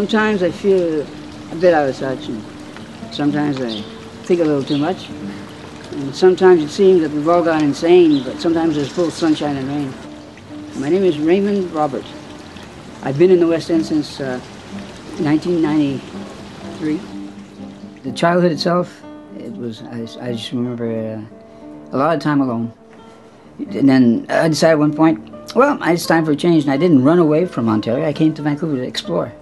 Sometimes I feel a bit out of touch, and sometimes I think a little too much. And sometimes it seems that we've all gone insane, but sometimes there's full sunshine and rain. My name is Raymond Roberts. I've been in the West End since 1993. The childhood itself, it was, I just remember a lot of time alone. And then I decided at one point, well, it's time for a change, and I didn't run away from Ontario. I came to Vancouver to explore.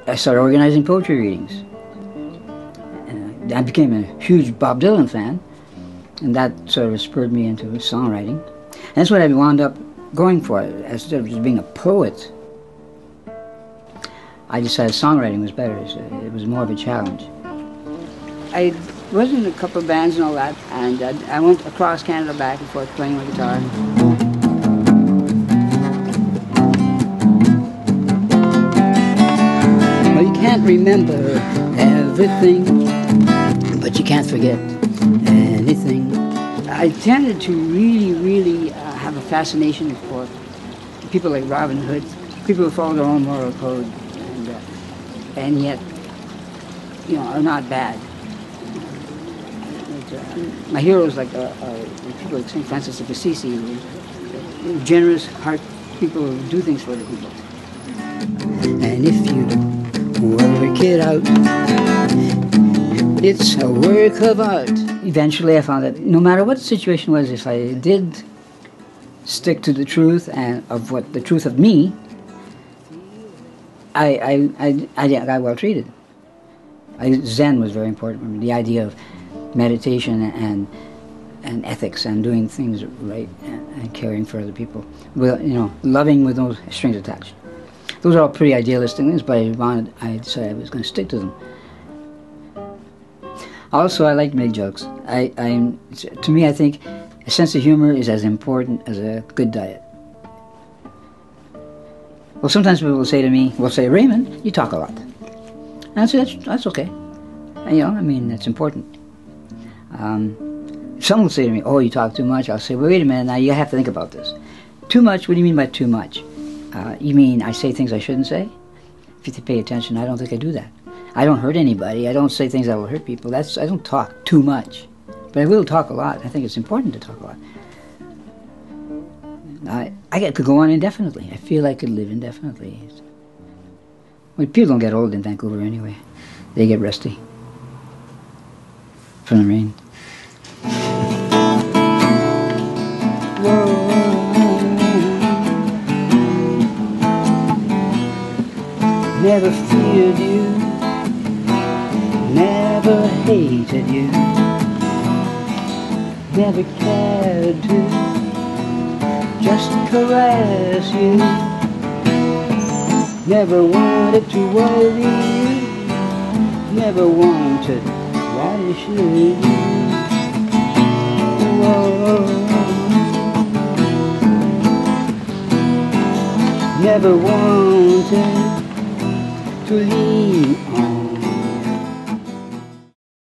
I started organizing poetry readings. And I became a huge Bob Dylan fan, and that sort of spurred me into songwriting. And that's what I wound up going for. Instead of just being a poet, I decided songwriting was better. It was more of a challenge. I was in a couple of bands and all that, and I went across Canada back and forth playing my guitar. Well, you can't remember everything, but you can't forget anything. I tended to really have a fascination for people like Robin Hood, people who follow their own moral code, and yet, you know, are not bad. My heroes like people like St. Francis of Assisi, generous heart people who do things for the people. And if you work it out, it's a work of art. Eventually I found that no matter what the situation was, if I did stick to the truth and of what the truth of me, I got well treated. Zen was very important for me. The idea of meditation and ethics and doing things right and caring for other people, well, you know, loving with no strings attached. Those are all pretty idealistic things, but I decided I was going to stick to them. Also, I like to make jokes. To me, I think a sense of humor is as important as a good diet. Well, sometimes people will say to me, Raymond, you talk a lot. And I say, that's okay. And, you know, I mean, that's important. Some will say to me, oh, you talk too much. I'll say, well, wait a minute, now you have to think about this. Too much, what do you mean by too much? You mean I say things I shouldn't say? If you pay attention, I don't think I do that. I don't hurt anybody. I don't say things that will hurt people. I don't talk too much. But I will talk a lot. I think it's important to talk a lot. I could go on indefinitely. I feel I could live indefinitely. Well, people don't get old in Vancouver anyway. They get rusty from the rain. Never feared you, never hated you, never cared to just caress you, never wanted to worry you, never wanted, why should you? Whoa. Never wanted to leave